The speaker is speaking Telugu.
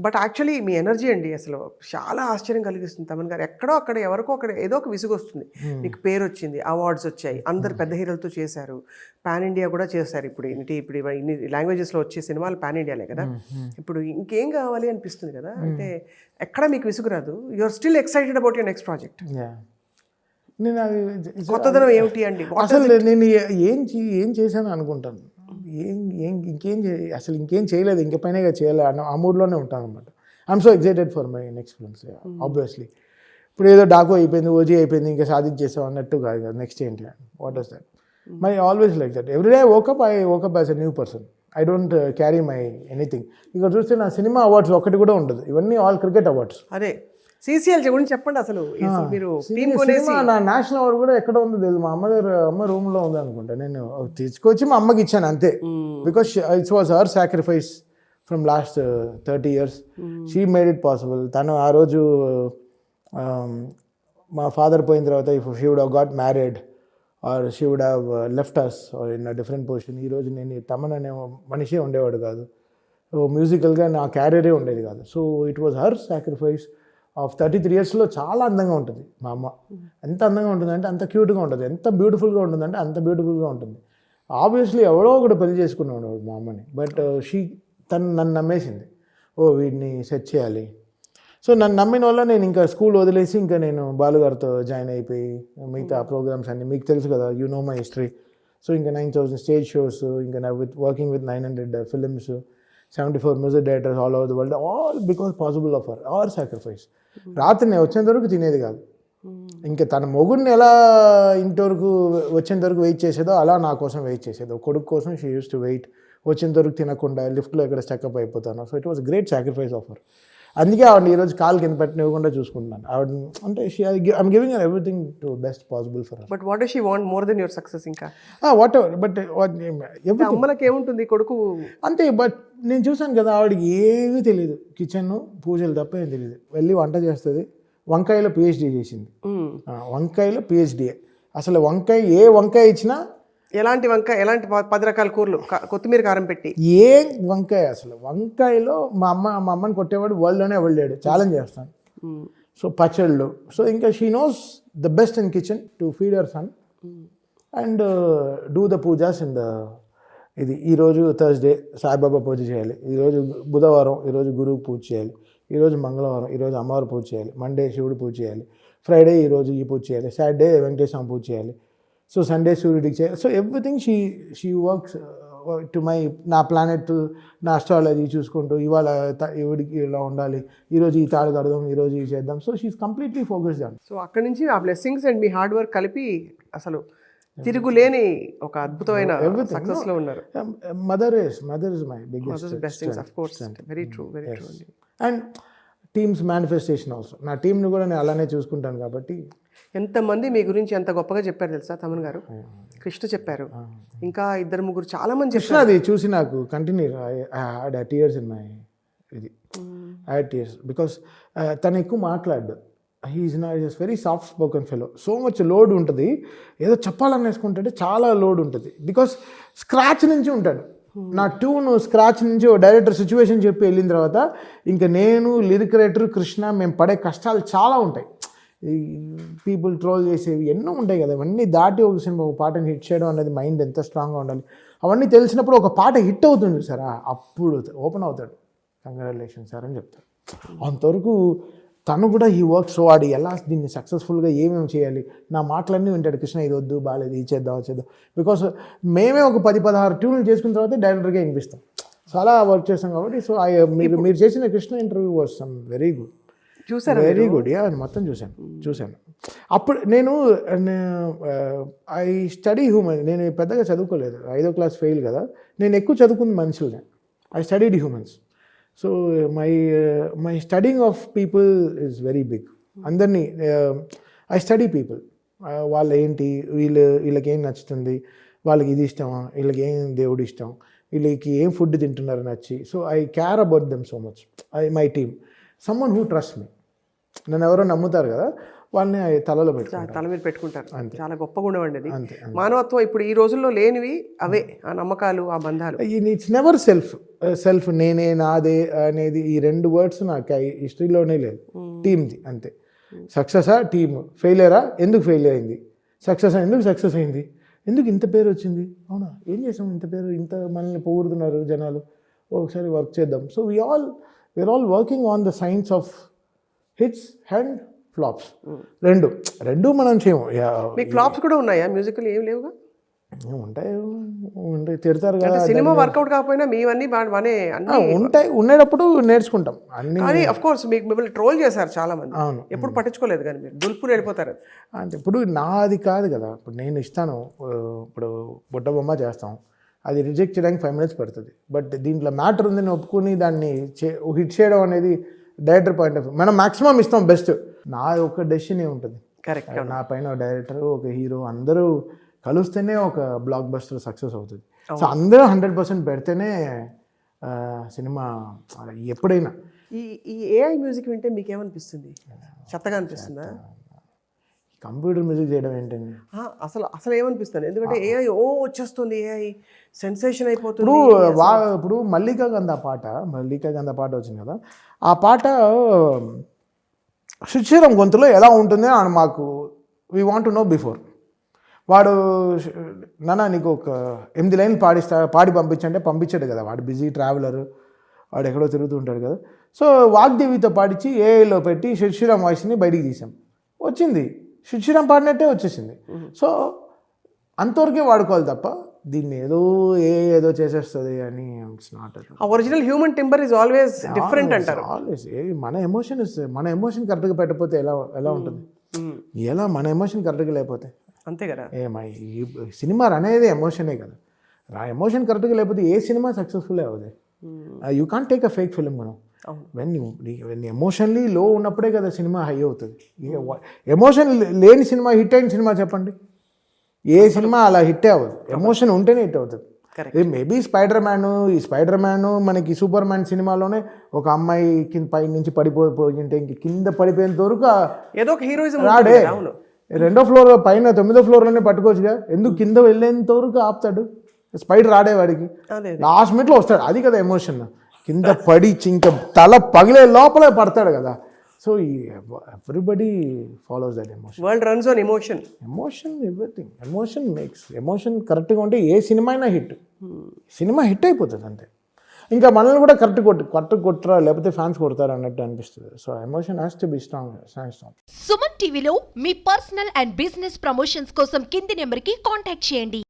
బట్ యాక్చువల్లీ మీ ఎనర్జీ అండి అసలు చాలా ఆశ్చర్యం కలిగిస్తుంది. తమన్ గారు ఎక్కడో అక్కడ ఎవరికో అక్కడ ఏదో ఒక విసుగు వస్తుంది. మీకు పేరు వచ్చింది, అవార్డ్స్ వచ్చాయి, అందరు పెద్ద హీరోలతో చేశారు, పాన్ ఇండియా కూడా చేశారు. ఇప్పుడు ఇన్ని లాంగ్వేజెస్లో వచ్చే సినిమాలు పాన్ ఇండియాలే కదా. ఇప్పుడు ఇంకేం కావాలి అనిపిస్తుంది కదా. అంటే ఎక్కడ మీకు విసుగు రాదు. You are still excited about your next project. నేను అది కొత్తదనం ఏమిటి అండి? అసలు నేను ఏం చేశాను అనుకుంటాను. అసలు ఇంకేం చేయలేదు, ఇంక పైనగా చేయాలి ఆ మూడ్లోనే ఉంటాను అనమాట. I'm so excited for my next films obviously. ఇప్పుడు ఏదో డాకు అయిపోయింది, ఓజీ అయిపోయింది, ఇంకా సాధించేసాం అన్నట్టు కాదు కదా. నెక్స్ట్ ఏంటి, what does that? My always like that. Every day woke up as a new person. I don't carry my anything. ఇక్కడ చూస్తే నా సినిమా అవార్డ్స్ ఒకటి కూడా ఉండదు. ఇవన్నీ ఆల్ క్రికెట్ అవార్డ్స్. అదే సీసీఎల్ గురించి చెప్పండి. అసలు మీరు సినిమా నా నేషనల్ అవార్డు కూడా ఎక్కడ ఉందో తెలియదు. మా అమ్మ రూమ్లో ఉంది అనుకుంటా. నేను తీసుకొచ్చి మా అమ్మకి ఇచ్చాను అంతే. Because it's was her sacrifice from last 30 years. She made it possible. తను ఆ రోజు మా ఫాదర్ పోయిన తర్వాత if she would have got married or she would have left us or in a different position, ఈరోజు నేను తమన్ అనే మనిషే ఉండేవాడు కాదు. మ్యూజికల్గా నా క్యారియరే ఉండేది కాదు. So it was her sacrifice of 33 yearsలో. చాలా అందంగా ఉంటుంది మా అమ్మ. ఎంత అందంగా ఉంటుంది అంటే అంత క్యూట్గా ఉంటుంది. ఎంత బ్యూటిఫుల్గా ఉంటుంది అంటే అంత బ్యూటిఫుల్గా ఉంటుంది. ఆబ్వియస్లీ ఎవడో ఒకటి పెళ్లి చేసుకున్నాడు మా అమ్మని. బట్ తను నన్ను నమ్మేసింది. వీడిని సెట్ చేయాలి. సో నన్ను నమ్మిన వల్ల నేను ఇంకా స్కూల్ వదిలేసి ఇంకా నేను బాలుగారితో జాయిన్ అయిపోయి మిగతా ప్రోగ్రామ్స్ అన్ని మీకు తెలుసు కదా, you know my history. So ఇంకా 9,000 స్టేజ్ షోస్, ఇంకా working with 900 films, 74 music directors all over the world, all because possible of our sacrifice. రాత్రి నేను వచ్చేంత వరకు తినేది కాదు. ఇంకా తన మొగుడిని ఎలా ఇంటి వరకు వచ్చేంత వరకు వెయిట్ చేసేదో అలా నా కోసం వెయిట్ చేసేది. కొడుకు కోసం షీ యూస్ టు వెయిట్. వచ్చేంత వరకు తినకుండా లిఫ్ట్లో ఎక్కడ స్టక్అప్ అయిపోతాను. So it was great sacrifice of her. అందుకే ఆవిడ ఈరోజు కాలు కింద పెట్టనివ్వకుండా చూసుకుంటున్నాను. ఆవిడ అంటే I'm giving her everything to best possible for her. But what does she want more than your success? ఇంకా వాట్ ఎవర్. బట్ అమ్మలకి ఏముంటుంది, కొడుకు అంతే. బట్ నేను చూసాను కదా, ఆవిడకి ఏమీ తెలియదు. కిచెన్ పూజలు తప్ప ఏం తెలియదు. వెళ్ళి వంట చేస్తుంది. వంకాయలో PhD చేసింది. వంకాయలో PhD. అసలు ఏ వంకాయ ఇచ్చినా, ఎలాంటి వంకాయ, ఎలాంటి 10 రకాల కూరలు, కొత్తిమీర కారం పెట్టి ఏ వంకాయ, అసలు వంకాయలో మా అమ్మని కొట్టేవాడు వరల్డ్లోనే వెళ్ళాడు. ఛాలెంజ్ చేస్తాను. సో పచ్చళ్ళు. సో ఇంకా she knows the best in kitchen to feed our son and do the pujas in the ఇది. ఈరోజు థర్స్డే సాయిబాబా పూజ చేయాలి, ఈరోజు బుధవారం ఈరోజు గురువు పూజ చేయాలి, ఈరోజు మంగళవారం ఈరోజు అమ్మవారు పూజ చేయాలి, మండే శివుడు పూజ చేయాలి, ఫ్రైడే ఈరోజు ఈ పూజ చేయాలి, సాటర్డే వెంకటేశ్వర పూజ చేయాలి, సో సండే సూర్యుడికి చేయాలి. So everything she works to my నా ప్లానెట్, నా అస్ట్రాలజీ చూసుకుంటూ ఇవాళ ఎవడికి ఇలా ఉండాలి, ఈరోజు ఈ తాడు కడదాం, ఈరోజు ఇది చేద్దాం. So she's completely focused on. So అక్కడి నుంచి ఆ బ్లెస్సింగ్స్ అండ్ మీ హార్డ్ వర్క్ కలిపి అసలు తిరుగులేని ఒక అద్భుతమైన సక్సెస్ లో ఉన్నారు. Mother is my biggest blessings, of course. Very true, very true. And teams manifestation also. నా టీంని కూడా నేను అలానే చూసుకుంటాను కాబట్టి. ఎంతమంది మీ గురించి ఎంత గొప్పగా చెప్పారు తెలుసా తమన్ గారు? కృష్ణ చెప్పారు, ఇంకా 2-3 చాలా మంది చెప్పారు. అది చూసి నాకు continue I had tears in my ఇది. ఐ హ్యాడ్ టీయర్స్ బికాస్ తను ఎక్కువ మాట్లాడు. He's very soft spoken fellow. So much load ఉంటుంది. ఏదో చెప్పాలని వేసుకుంటే చాలా లోడ్ ఉంటుంది. బికాస్ స్క్రాచ్ నుంచి ఉంటాడు. నా ట్యూన్ స్క్రాచ్ నుంచి ఓ డైరెక్టర్ సిచ్యువేషన్ చెప్పి వెళ్ళిన తర్వాత ఇంకా నేను లిరిక్ రైటర్ కృష్ణ మేము పడే కష్టాలు చాలా ఉంటాయి. ఈ పీపుల్ ట్రోల్ చేసేవి ఎన్నో ఉంటాయి కదా. అవన్నీ దాటి ఒక సినిమా ఒక పాటని హిట్ చేయడం అనేది మైండ్ ఎంత స్ట్రాంగ్గా ఉండాలి. అవన్నీ తెలిసినప్పుడు ఒక పాట హిట్ అవుతుంది సార్, అప్పుడు ఓపెన్ అవుతాడు. కంగ్రాచులేషన్స్ సార్ అని చెప్తాడు. అంతవరకు తను కూడా ఈ వర్క్. సో వాడు ఎలా దీన్ని సక్సెస్ఫుల్గా ఏమేమి చేయాలి, నా మాటలన్నీ వింటాడు. కృష్ణ ఇది వద్దు, బాగాలేదు, ఇది చేద్దాం. బికాస్ మేమే ఒక 10-16 ట్యూన్లు చేసుకున్న తర్వాత డైరెక్టర్గా వినిపిస్తాం. సో అలా వర్క్ చేస్తాం కాబట్టి. సో మీరు చేసిన Krishna interview was some very good. చూసాను, వెరీ గుడ్. మొత్తం చూశాను. అప్పుడు నేను ఐ స్టడీ హ్యూమన్. నేను పెద్దగా చదువుకోలేదు, 5వ క్లాస్ ఫెయిల్ కదా. నేను ఎక్కువ చదువుకున్న మనుషులనే. I studied humans. So my studying of people is very big. అందరినీ ఐ స్టడీ పీపుల్. వాళ్ళ ఏంటి, వీళ్ళకి ఏం నచ్చుతుంది, వాళ్ళకి ఇది ఇష్టమా, వీళ్ళకి ఏం దేవుడు ఇష్టం, వీళ్ళకి ఏం ఫుడ్ తింటున్నారు నచ్చి. So I care about them so much. My team, someone who trusts me. నన్ను ఎవరో నమ్ముతారు కదా, వాళ్ళని తలలో పెట్టుకుంటారు. తల మీద పెట్టుకుంటారు. చాలా గొప్ప గుణం అండి అది. అంతే. మానవత్వం ఇప్పుడు ఈ రోజుల్లో లేనివి అవే, ఆ నమ్మకాలు, ఆ బంధాలు. ఇట్స్ నెవర్ సెల్ఫ్ నేనే నాదే అనేది ఈ 2 వర్డ్స్ నాకు హిస్టరీలోనే లేదు. టీమ్ది అంతే. సక్సెసా టీమ్, ఫెయిలియరా ఎందుకు ఫెయిలియర్ అయింది, సక్సెస్ ఎందుకు సక్సెస్ అయింది, ఎందుకు ఇంత పేరు వచ్చింది, అవునా ఏం చేసాం ఇంత పేరు, ఇంత మనల్ని పొగుడుతున్నారు జనాలు, ఒకసారి వర్క్ చేద్దాం. So we're all working on the science of hits and flops. రెండు మనం చేయము. మీకు ఫ్లాప్స్ కూడా ఉన్నాయా మ్యూజికల్? ఏం లేవుగా? ఉంటాయి తిడతారు కదా. సినిమా వర్కౌట్ కాకపోయినా మీవన్నీ బాగానే ఉంటాయి, ఉండేటప్పుడు నేర్చుకుంటాం అన్ని. కానీ అఫ్ కోర్స్ మీకు మిమ్మల్ని ట్రోల్ చేశారు చాలా మంది. అవును. ఎప్పుడు పట్టించుకోలేదు కానీ మీరు దుల్పుని వెళ్ళిపోతారు. అంటే ఇప్పుడు నాది కాదు కదా, ఇప్పుడు నేను ఇస్తాను, ఇప్పుడు బుట్ట బొమ్మ చేస్తాం, అది రిజెక్ట్ చేయడానికి 5 minutes పడుతుంది. బట్ దీంట్లో మ్యాటర్ ఉందని ఒప్పుకుని దాన్ని హిట్ చేయడం అనేది డైరెక్టర్ పాయింట్ ఆఫ్ వ్యూ. మనం మాక్సిమం ఇస్తాం బెస్ట్. నా ఒక డెసిషన్ ఉంటుంది. కరెక్ట్. నా పైన డైరెక్టర్, ఒక హీరో అందరూ కలిస్తేనే ఒక బ్లాక్ బస్టర్ సక్సెస్ అవుతుంది. సో అందరూ 100% పెడితేనే సినిమా ఎప్పుడైనా. ఈ ఏఐ మ్యూజిక్ వింటే మీకు ఏమనిపిస్తుంది? చెత్తగా అనిపిస్తుందా? కంప్యూటర్ మ్యూజిక్ చేయడం ఏంటండి? అసలు ఏమనిపిస్తుంది? ఎందుకంటే ఏఐ వచ్చేస్తుంది, ఏఐ సెన్సేషన్ అయిపోతుంది. ఇప్పుడు మల్లికా గంధ పాట వచ్చింది కదా, ఆ పాట శుచిరం గొంతులో ఎలా ఉంటుంది అని మాకు we want to know before. వాడు నాన్న నీకు ఒక 8 లైన్లు పాడి పంపించంటే పంపించాడు కదా, వాడు బిజీ ట్రావెలర్, వాడు ఎక్కడో తిరుగుతూ ఉంటాడు కదా. సో వాగ్దేవితో పాడించి ఏఐలో పెట్టి శుచిరం వాయిస్ని బయటికి తీసాం, వచ్చింది శుచిరం పాడినట్టే వచ్చేసింది. సో అంతవరకే వాడుకోవాలి తప్ప దీన్ని ఏదో చేసేస్తుంది అని it's not. Original human timber is always different అంటారు. ఆల్వేస్ మన ఎమోషన్ కరెక్ట్గా పెట్టకపోతే ఎలా ఉంటుంది? ఎలా మన ఎమోషన్ కరెక్ట్గా లేకపోతే అంతే కదా. ఈ సినిమా అనేది ఎమోషనే కదా, ఎమోషన్ కరెక్ట్గా లేకపోతే ఏ సినిమా సక్సెస్ఫుల్ అవుతుంది. You can't take a fake film. మనం వెన్ ఎమోషన్లీ లో ఉన్నప్పుడే కదా సినిమా హై అవుతుంది. ఎమోషన్ లేని సినిమా, హిట్ అయిన సినిమా చెప్పండి, ఏ సినిమా అలా హిట్టే అవ్వదు. ఎమోషన్ ఉంటేనే హిట్ అవుతుంది. మేబీ స్పైడర్ మ్యాన్ మనకి సూపర్ మ్యాన్ సినిమాలోనే ఒక అమ్మాయి పై నుంచి పడిపోయింటే ఇంక కింద పడిపోయేంత వరకు ఏదో ఒక హీరోయిజం రాడే. 2వ ఫ్లోర్ పైన 9వ ఫ్లోర్లోనే పట్టుకోవచ్చుగా, ఎందుకు కింద వెళ్ళేంత వరకు ఆపుతాడు? స్పైడర్ రాడే వాడికి, లాస్ట్ మినిట్లో వస్తాడు. అది కదా ఎమోషన్. కింద పడి ఇంకా తల పగిలే లోపలే పడతాడు కదా. So everybody follows that emotion. World runs on emotion. Everything emotion కరెక్ట్గా ఉంటే ఏ సినిమా అయినా సినిమా హిట్ అయిపోతుంది అంతే. ఇంకా మనల్ని కూడా కరెక్ట్ కొట్టరా లేకపోతే ఫ్యాన్స్ కొడతారు అన్నట్టు అనిపిస్తుంది. So emotion has to be strong. Suman టీవీలో మీ పర్సనల్ అండ్ బిజినెస్ ప్రమోషన్స్ కోసం కింది నెంబర్కి కాంటాక్ట్ చేయండి.